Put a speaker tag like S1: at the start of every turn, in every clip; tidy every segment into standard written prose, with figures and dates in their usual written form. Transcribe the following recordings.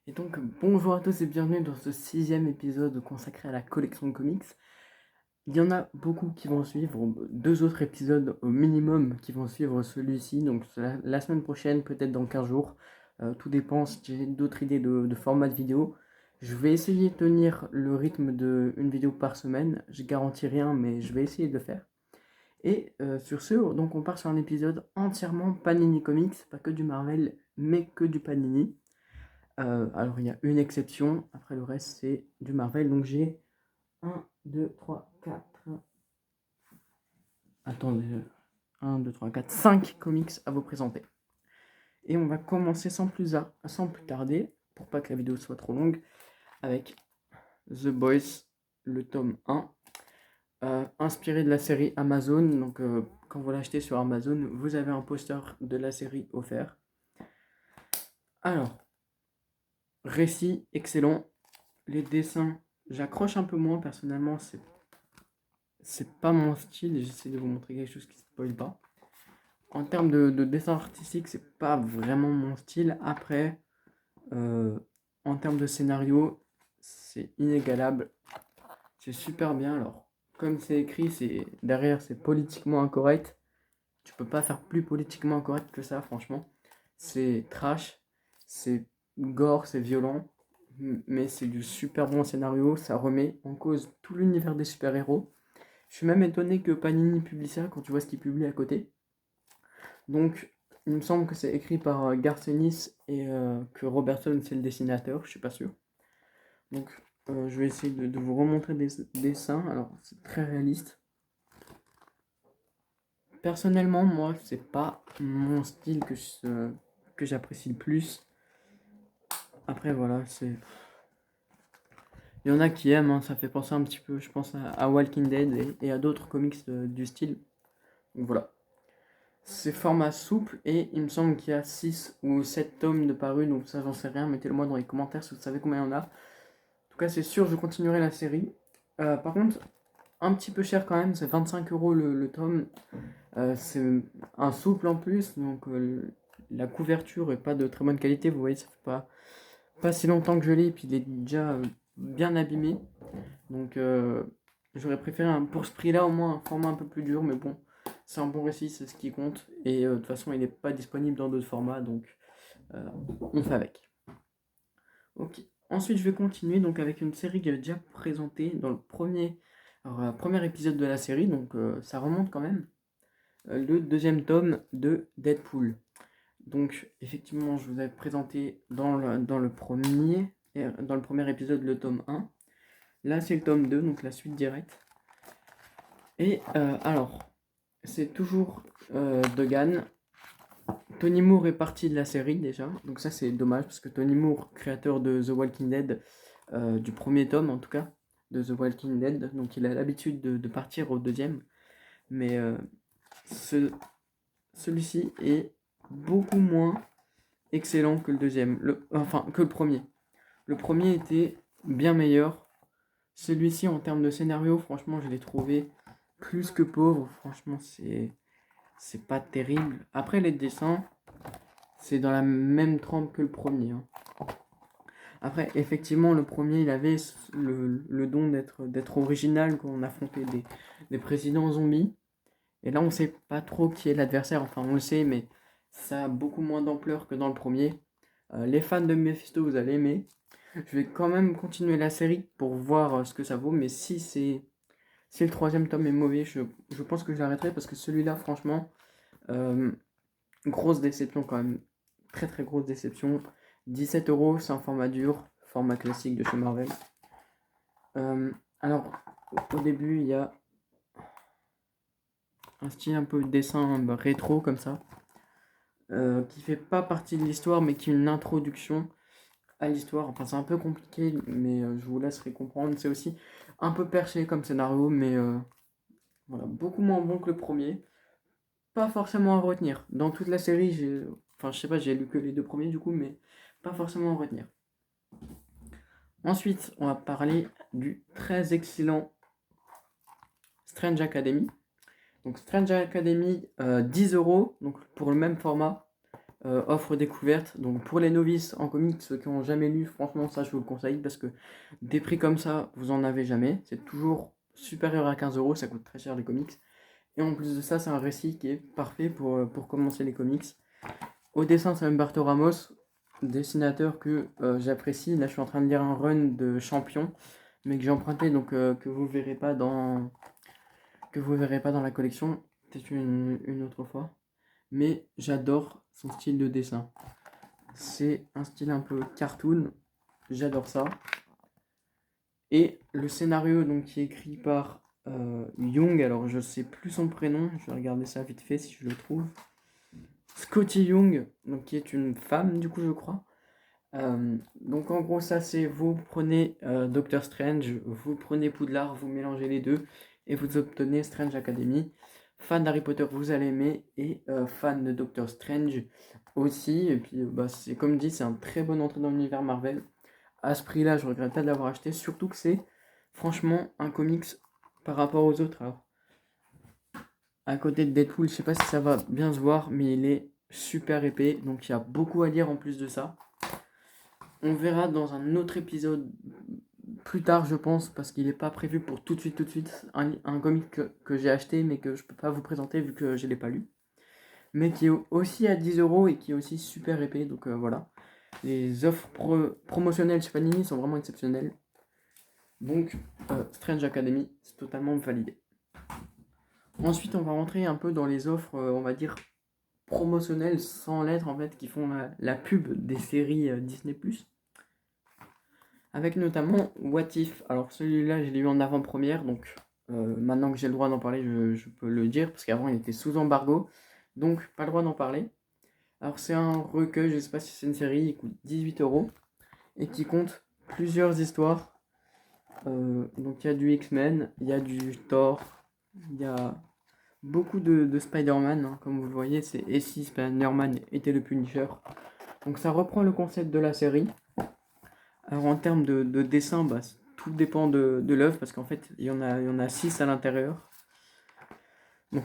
S1: Et donc, bonjour à tous et bienvenue dans ce 6e épisode consacré à la collection de comics. Il y en a beaucoup qui vont suivre, 2 autres épisodes au minimum qui vont suivre celui-ci, donc la semaine prochaine, peut-être dans 15 jours. Tout dépend si j'ai d'autres idées de format de vidéo. Je vais essayer de tenir le rythme d'une vidéo par semaine. Je garantis rien, mais je vais essayer de le faire. Et sur ce, donc on part sur un épisode entièrement Panini Comics, pas que du Marvel, mais que du Panini. Alors il y a une exception, après le reste c'est du Marvel, donc j'ai 1, 2, 3, 4. Attendez, 1, 2, 3, 4, 5 comics à vous présenter. Et on va commencer sans plus tarder, pour pas que la vidéo soit trop longue, avec The Boys, le tome 1, inspiré de la série Amazon. Donc quand vous l'achetez sur Amazon, vous avez un poster de la série offert. Alors, récit excellent, les dessins, j'accroche un peu moins personnellement, c'est pas mon style et j'essaie de vous montrer quelque chose qui ne spoil pas. En termes de dessin artistique, c'est pas vraiment mon style. Après, en termes de scénario, c'est inégalable. C'est super bien. Alors, comme c'est écrit, derrière, c'est politiquement incorrect. Tu peux pas faire plus politiquement incorrect que ça, franchement. C'est trash, c'est gore, c'est violent, mais c'est du super bon scénario. Ça remet en cause tout l'univers des super-héros. Je suis même étonné que Panini publie ça quand tu vois ce qu'il publie à côté. Donc, il me semble que c'est écrit par Garth Ennis et que Robertson c'est le dessinateur, je suis pas sûr. Donc, je vais essayer de vous remontrer des dessins. Alors, c'est très réaliste. Personnellement, moi, c'est pas mon style que j'apprécie le plus. Après, voilà, c'est. Il y en a qui aiment, hein, ça fait penser un petit peu, je pense, à Walking Dead et à d'autres comics du style. Donc voilà. C'est format souple et il me semble qu'il y a 6 ou 7 tomes de parus, donc ça j'en sais rien, mettez-le moi dans les commentaires si vous savez combien il y en a. En tout cas c'est sûr, je continuerai la série. Par contre, un petit peu cher quand même, c'est 25 € le tome. C'est un souple en plus, donc la couverture est pas de très bonne qualité, vous voyez, ça fait pas si longtemps que je l'ai, et puis il est déjà bien abîmé. Donc j'aurais préféré pour ce prix là au moins un format un peu plus dur, mais bon, c'est un bon récit, c'est ce qui compte. Et de toute façon il n'est pas disponible dans d'autres formats, donc on fait avec. Ok, ensuite je vais continuer donc avec une série que j'ai déjà présentée dans le premier épisode de la série, donc ça remonte quand même. Le deuxième tome de Deadpool. Donc effectivement je vous avais présenté dans le premier épisode le tome 1. Là, c'est le tome 2, donc la suite directe. Et alors, c'est toujours Dogan. Tony Moore est parti de la série déjà, donc ça c'est dommage parce que Tony Moore, créateur de The Walking Dead, du premier tome en tout cas, de The Walking Dead, donc il a l'habitude de partir au deuxième, mais celui-ci est beaucoup moins excellent que le deuxième, enfin que le premier. Le premier était bien meilleur. Celui-ci, en termes de scénario, franchement, je l'ai trouvé plus que pauvre. Franchement, c'est pas terrible. Après, les dessins, c'est dans la même trempe que le premier, hein. Après, effectivement, le premier, il avait le don d'être original quand on affrontait des présidents zombies. Et là, on sait pas trop qui est l'adversaire. Enfin, on le sait, mais ça a beaucoup moins d'ampleur que dans le premier. Les fans de Mephisto, vous allez aimer. Je vais quand même continuer la série pour voir ce que ça vaut, mais si le troisième tome est mauvais, je pense que je l'arrêterai parce que celui-là, franchement, euh, grosse déception quand même. Très très grosse déception. 17 €, c'est un format dur, format classique de chez Marvel. Alors, au début, il y a un style un peu de dessin rétro comme ça, qui fait pas partie de l'histoire, mais qui est une introduction à l'histoire. Enfin, c'est un peu compliqué, mais je vous laisserai comprendre. C'est aussi un peu perché comme scénario, mais voilà, beaucoup moins bon que le premier. Pas forcément à retenir. Dans toute la série, enfin, je sais pas, j'ai lu que les 2 premiers du coup, mais pas forcément à retenir. Ensuite, on va parler du très excellent Strange Academy. Donc, Strange Academy, 10 € donc pour le même format. offre découverte. Donc pour les novices en comics, ceux qui n'ont jamais lu, franchement ça je vous le conseille parce que des prix comme ça, vous en avez jamais. C'est toujours supérieur à 15 euros, ça coûte très cher les comics. Et en plus de ça, c'est un récit qui est parfait pour commencer les comics. Au dessin, c'est Humberto Ramos, dessinateur que j'apprécie. Là, je suis en train de lire un run de Champion, mais que j'ai emprunté, donc que vous verrez pas dans la collection, peut-être une autre fois. Mais j'adore son style de dessin. C'est un style un peu cartoon, j'adore ça. Et le scénario donc qui est écrit par Young, alors je sais plus son prénom, je vais regarder ça vite fait si je le trouve. Scotty Young, donc qui est une femme du coup je crois. Donc en gros ça c'est vous prenez Doctor Strange, vous prenez Poudlard, vous mélangez les deux et vous obtenez Strange Academy. Fan d'Harry Potter vous allez aimer et fan de Doctor Strange aussi. Et puis bah, c'est comme dit c'est un très bon entrée dans l'univers Marvel. À ce prix là je regrette pas de l'avoir acheté, surtout que c'est franchement un comics par rapport aux autres. Alors à côté de Deadpool je sais pas si ça va bien se voir mais il est super épais donc il y a beaucoup à lire en plus de ça. On verra dans un autre épisode plus tard, je pense, parce qu'il n'est pas prévu pour tout de suite, un comic que j'ai acheté, mais que je peux pas vous présenter vu que je l'ai pas lu. Mais qui est aussi à 10 euros et qui est aussi super épais, donc voilà. Les offres promotionnelles chez Panini sont vraiment exceptionnelles. Donc, Strange Academy, c'est totalement validé. Ensuite, on va rentrer un peu dans les offres, on va dire, promotionnelles sans lettres, en fait, qui font la pub des séries Disney+. Avec notamment What If. Alors celui-là, je l'ai eu en avant-première, donc maintenant que j'ai le droit d'en parler, je peux le dire, parce qu'avant il était sous embargo, donc pas le droit d'en parler. Alors c'est un recueil, je sais pas si c'est une série, il coûte 18 euros, et qui compte plusieurs histoires. Donc il y a du X-Men, il y a du Thor, il y a beaucoup de Spider-Man, hein, comme vous le voyez, c'est Et si Spider-Man était le Punisher. Donc ça reprend le concept de la série. Alors en termes de dessin, bah, tout dépend de l'œuvre parce qu'en fait il y en a 6 à l'intérieur. Donc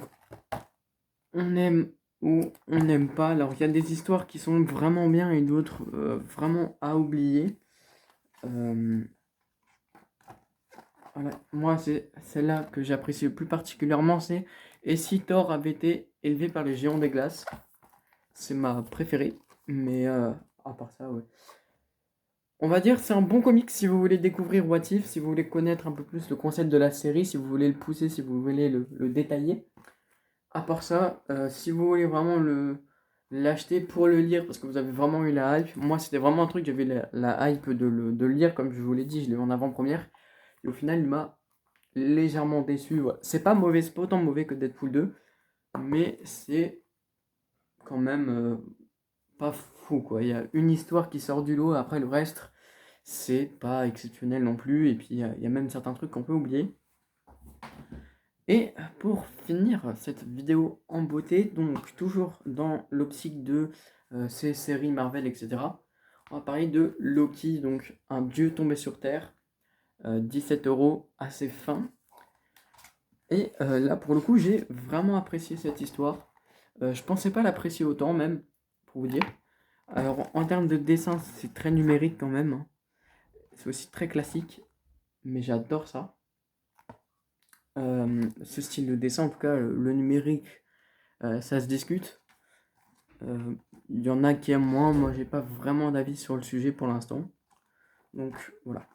S1: on aime ou on n'aime pas. Alors il y a des histoires qui sont vraiment bien et d'autres vraiment à oublier. Voilà. Moi c'est celle-là que j'apprécie le plus particulièrement, c'est Et si Thor avait été élevé par les géants des glaces. C'est ma préférée, mais à part ça, ouais. On va dire c'est un bon comic si vous voulez découvrir What If, si vous voulez connaître un peu plus le concept de la série, si vous voulez le pousser, si vous voulez le détailler. À part ça, si vous voulez vraiment l'acheter pour le lire, parce que vous avez vraiment eu la hype, moi c'était vraiment un truc, j'avais la hype de le lire, comme je vous l'ai dit, je l'ai eu en avant-première, et au final il m'a légèrement déçu. Voilà. C'est pas mauvais, c'est pas autant mauvais que Deadpool 2, mais c'est quand même pas fou quoi. Il y a une histoire qui sort du lot, après le reste c'est pas exceptionnel non plus, et puis il y a même certains trucs qu'on peut oublier. Et pour finir cette vidéo en beauté, donc toujours dans l'optique de ces séries Marvel, etc., on va parler de Loki, donc un dieu tombé sur Terre, 17 euros, assez fin. Et là pour le coup j'ai vraiment apprécié cette histoire. Je pensais pas l'apprécier autant même, pour vous dire. Alors en termes de dessin c'est très numérique quand même, hein. C'est aussi très classique, mais j'adore ça. Ce style de dessin, en tout cas le numérique, ça se discute. Il y en a qui aiment moins, moi j'ai pas vraiment d'avis sur le sujet pour l'instant. Donc voilà.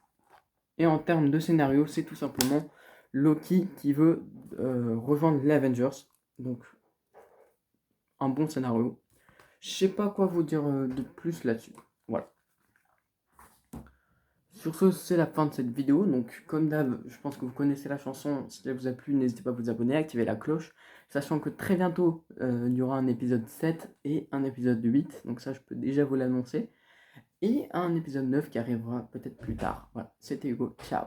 S1: Et en termes de scénario, c'est tout simplement Loki qui veut rejoindre les Avengers. Donc un bon scénario. Je sais pas quoi vous dire de plus là-dessus. Voilà. Sur ce, c'est la fin de cette vidéo. Donc, comme d'hab, je pense que vous connaissez la chanson. Si elle vous a plu, n'hésitez pas à vous abonner, à activer la cloche. Sachant que très bientôt, il y aura un épisode 7 et un épisode 8. Donc ça, je peux déjà vous l'annoncer. Et un épisode 9 qui arrivera peut-être plus tard. Voilà, c'était Hugo. Ciao.